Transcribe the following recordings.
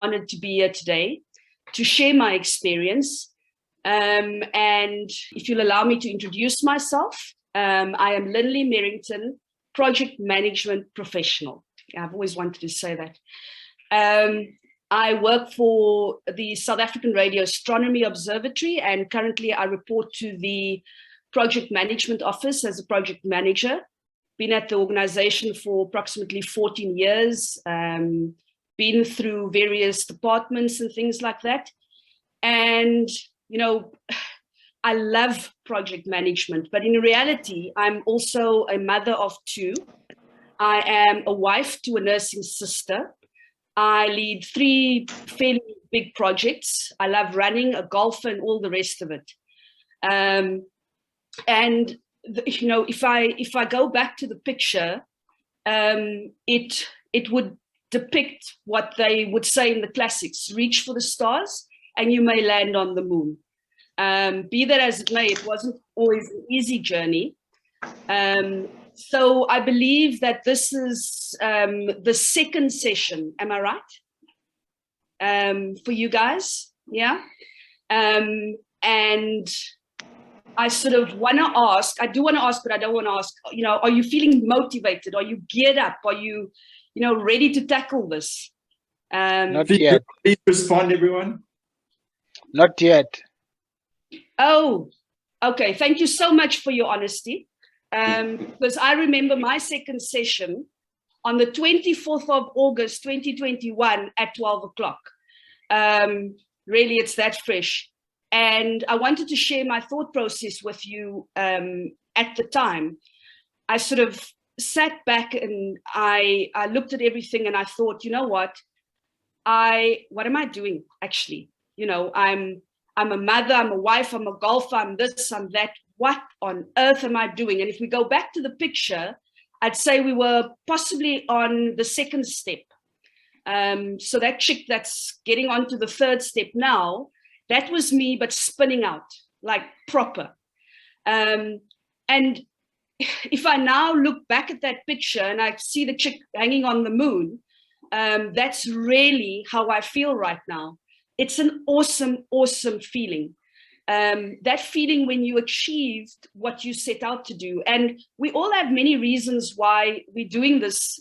honored to be here today to share my experience. And if you'll allow me to introduce myself, I am Lindley Merrington, project management professional. I've always wanted to say that. I work for the South African Radio Astronomy Observatory, and currently I report to the project management office as a project manager. Been at the organization for approximately 14 years, been through various departments and things like that. And, you know, I love project management, but in reality, I'm also a mother of two. I am a wife to a nursing sister. I lead 3 fairly big projects. I love running, a golfer, and all the rest of it. You know, if I go back to the picture, it would depict what they would say in the classics: reach for the stars and you may land on the moon. Be that as it may, it wasn't always an easy journey. So I believe that this is the second session. Am I right? For you guys, yeah. And I sort of want to ask, I do want to ask, but I don't want to ask, you know, are you feeling motivated? Are you geared up? Are you, you know, ready to tackle this? Not yet. Please respond, everyone. Not yet. Oh, okay. Thank you so much for your honesty. Because I remember my second session on the 24th of August, 2021 at 12 o'clock. Really, it's that fresh. And I wanted to share my thought process with you at the time. I sort of sat back and I looked at everything and I thought, you know what am I doing actually? You know, I'm a mother, I'm a wife, I'm a golfer, I'm this, I'm that. What on earth am I doing? And if we go back to the picture, I'd say we were possibly on the second step. So that chick that's getting on to the third step now, that was me, but spinning out like proper. And if I now look back at that picture and I see the chick hanging on the moon, that's really how I feel right now. It's an awesome, awesome feeling. That feeling when you achieved what you set out to do. And we all have many reasons why we're doing this,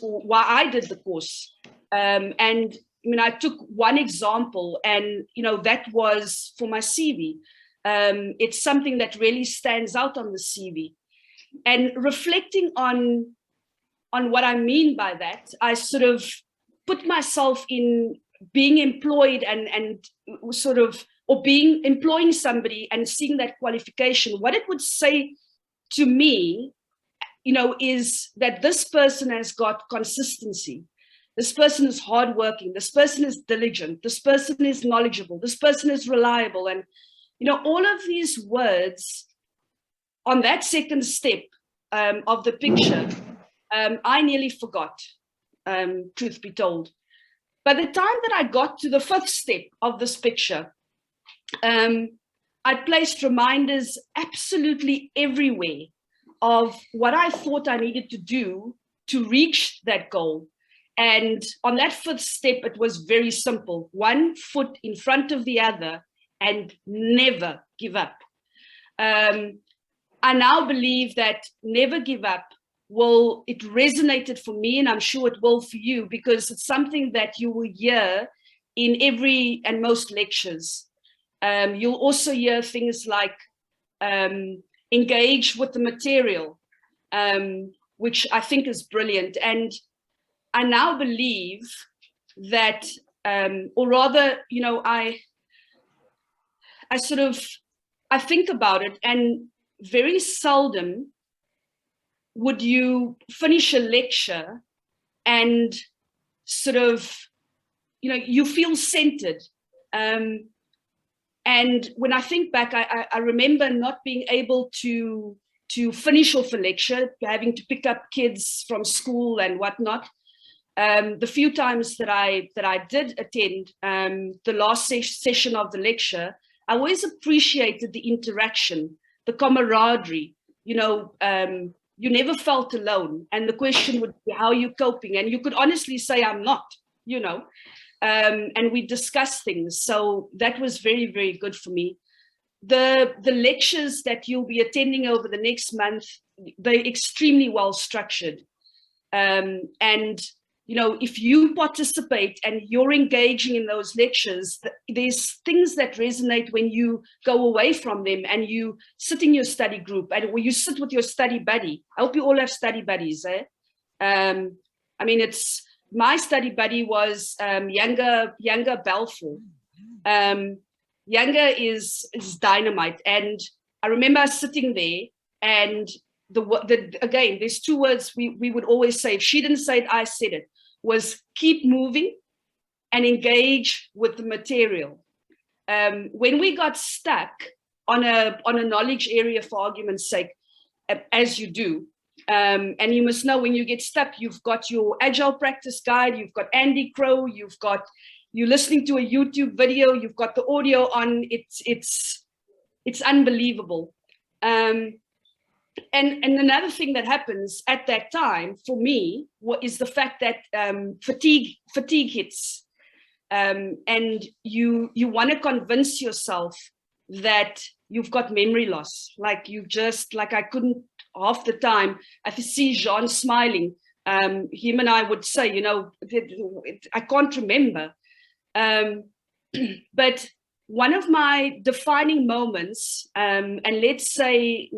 why I did the course. And I mean, I took one example and, you know, that was for my CV. It's something that really stands out on the CV. And reflecting on what I mean by that, I sort of put myself in being employed and sort of, or employing somebody and seeing that qualification. What it would say to me, you know, is that this person has got consistency. This person is hardworking. This person is diligent. This person is knowledgeable. This person is reliable. And, you know, all of these words on that second step of the picture, I nearly forgot, truth be told. By the time that I got to the 5th step of this picture, I placed reminders absolutely everywhere of what I thought I needed to do to reach that goal. And on that 5th step, it was very simple: 1 foot in front of the other and never give up. I now believe that never give up it resonated for me, and I'm sure it will for you, because it's something that you will hear in every and most lectures. You'll also hear things like engage with the material, which I think is brilliant. And I now believe that, or rather, you know, I think about it, and very seldom would you finish a lecture and sort of, you know, you feel centered. And when I think back, I remember not being able to finish off a lecture, having to pick up kids from school and whatnot. The few times that I did attend the last session of the lecture, I always appreciated the interaction, the camaraderie. You know, you never felt alone. And the question would be, how are you coping? And you could honestly say, I'm not. and we discuss things. So that was very, very good for me. The lectures that you'll be attending over the next month, they're extremely well structured. And if you participate and you're engaging in those lectures, there's things that resonate when you go away from them and you sit in your study group and where you sit with your study buddy. I hope you all have study buddies. It's my study buddy was younger Balfour. Younger is dynamite, and I remember sitting there, and again, there's two words we would always say. If she didn't say it, I said it. Was keep moving and engage with the material. When we got stuck on a knowledge area, for argument's sake, as you do, and you must know when you get stuck, you've got your agile practice guide, you've got Andy Crow, you're listening to a YouTube video, you've got the audio on. It's unbelievable. And another thing that happens at that time for me is the fact that fatigue hits, and you want to convince yourself that you've got memory loss. Like I couldn't half the time. I see Jean smiling. Him and I would say, I can't remember. But one of my defining moments, and let's say,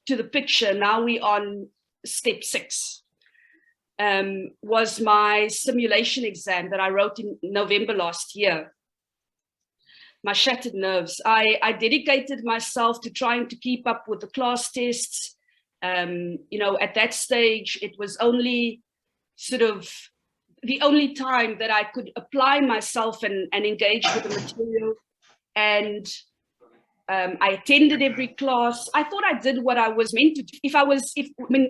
to the picture, now we're on step 6, was my simulation exam that I wrote in November last year. My shattered nerves. I dedicated myself to trying to keep up with the class tests. At that stage, it was only sort of the only time that I could apply myself and engage with the material. And I attended every class. I thought I did what I was meant to do.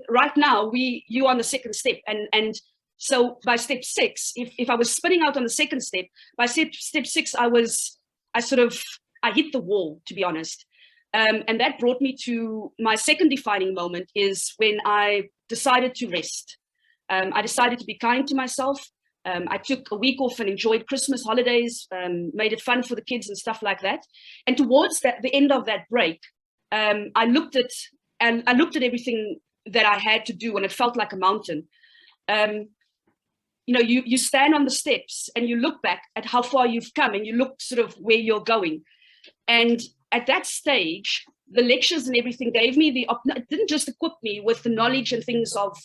Right now you on the second step. And so by step 6, if I was spinning out on the second step, by step 6, I hit the wall, to be honest. And that brought me to my second defining moment, is when I decided to rest. I decided to be kind to myself. I took a week off and enjoyed Christmas holidays, made it fun for the kids and stuff like that. And towards the end of that break, I looked at everything that I had to do, and it felt like a mountain. You stand on the steps and you look back at how far you've come, and you look sort of where you're going. And at that stage, the lectures and everything gave me it didn't just equip me with the knowledge and things of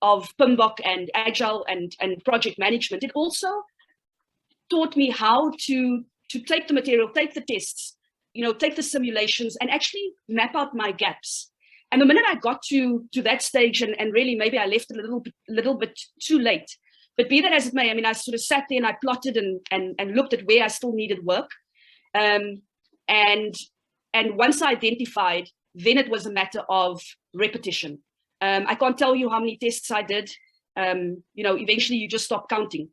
PMBOK and Agile and project management. It also taught me how to take the material, take the tests, take the simulations, and actually map out my gaps. And the minute I got to that stage, and really maybe I left a little bit too late, but be that as it may, I sort of sat there and I plotted and looked at where I still needed work. And once I identified, then it was a matter of repetition. I can't tell you how many tests I did. Eventually you just stop counting.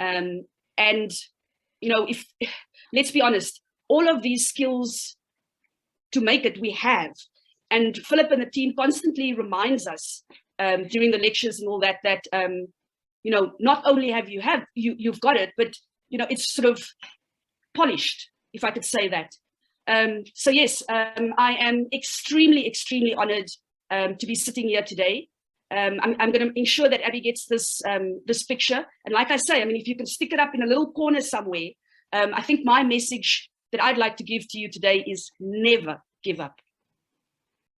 If let's be honest, all of these skills to make it, we have. And Philip and the team constantly reminds us during the lectures and all that, not only you've got it, but, it's sort of polished, if I could say that. So yes, I am extremely, extremely honored to be sitting here today. I'm going to ensure that Abby gets this picture. And like I say, if you can stick it up in a little corner somewhere, I think my message that I'd like to give to you today is never give up.